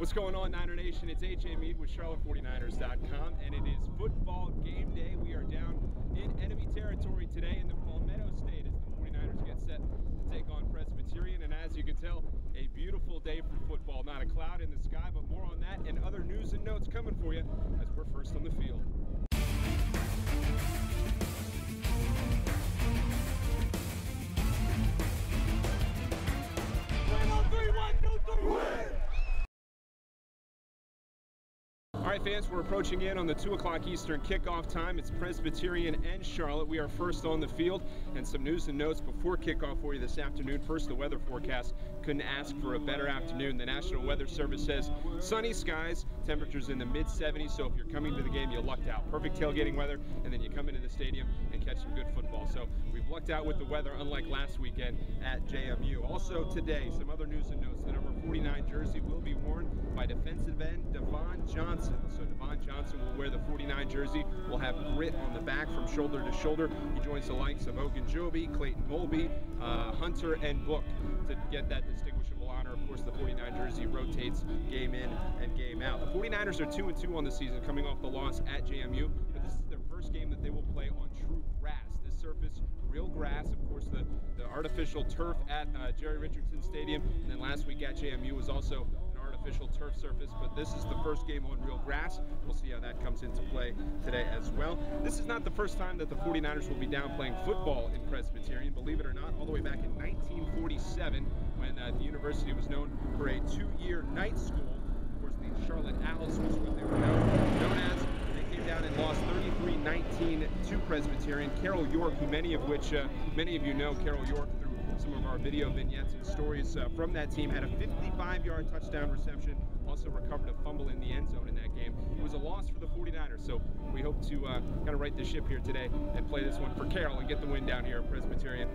What's going on, Niner Nation? It's AJ Mead with Charlotte49ers.com, and it is football game day. We are down in enemy territory today in the Palmetto State as the 49ers get set to take on Presbyterian. And as you can tell, a beautiful day for football. Not a cloud in the sky, but more on that and other news and notes coming for you as we're first on the field. All right, fans, we're approaching in on the 2 o'clock Eastern kickoff time. It's Presbyterian and Charlotte. We are first on the field, and some news and notes before kickoff for you this afternoon. First, the weather forecast. Couldn't ask for a better afternoon. The National Weather Service says sunny skies, temperatures in the mid-70s, so if you're coming to the game, you lucked out. Perfect tailgating weather, and then you come into the stadium and catch some good football. So we've lucked out with the weather, unlike last weekend at JMU. Also today, some other news and notes. The number 49 jersey will be worn by defensive end Devon Johnson. So Devon Johnson will wear the 49 jersey, will have grit on the back from shoulder to shoulder. He joins the likes of Ogunjobi, Clayton Molby, Hunter, and Book to get that distinguishable honor. Of course, the 49 jersey rotates game in and game out. The 49ers are 2-2 on the season, coming off the loss at JMU, but this is their first game that they will play on true grass. This surface, real grass, of course, the artificial turf at Jerry Richardson Stadium, and then last week at JMU was also an artificial turf surface, but this is the first game on real grass. We'll see how that comes into play today as well. This is not the first time that the 49ers will be down playing football in Presbyterian, believe it or not, all the way back in 1947 when the university was known for a 2-year night school. Of course, the Charlotte Owls was what they were known as. They came down and lost 33-19 to Presbyterian. Carol York, who many of you know, Carol York through some of our video vignettes and stories from that team, had a 55-yard touchdown reception, also recovered a fumble in the end zone in that game. It was a loss for the 49ers, so we hope to kind of right the ship here today and play this one for Carol and get the win down here at Presbyterian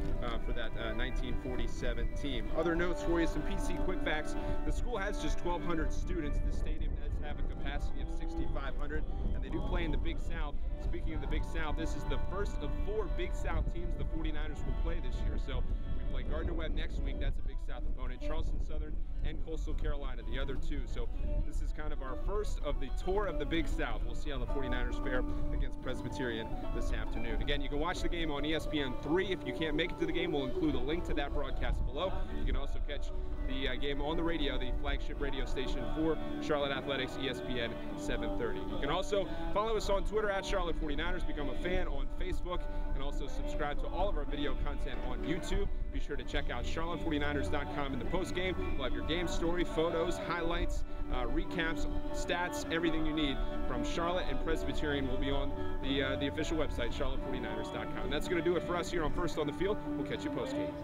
for that 1947 team. Other notes for you, some PC quick facts. The school has just 1,200 students. The stadium does have a capacity of 6,500, and they do play in the Big South. Speaking of the Big South, this is the first of 4 Big South teams the 49ers will play this year. So we play Gardner-Webb next week. That's a Big South opponent. Charleston Southern and Coastal Carolina, the other 2. So this is kind of our first of the tour of the Big South. We'll see how the 49ers fare against Presbyterian this afternoon. Again, you can watch the game on ESPN3. If you can't make it to the game, we'll include a link to that broadcast below. You can also catch the game on the radio, the flagship radio station for Charlotte Athletics, ESPN 730. You can also follow us on Twitter at Charlotte 49ers, become a fan on Facebook, and also subscribe to all of our video content on YouTube. Be sure to check out Charlotte49ers.com in the postgame. We'll have your game story, photos, highlights, recaps, stats, everything you need from Charlotte, and Presbyterian will be on the official website, Charlotte49ers.com. That's going to do it for us here on First on the Field. We'll catch you postgame.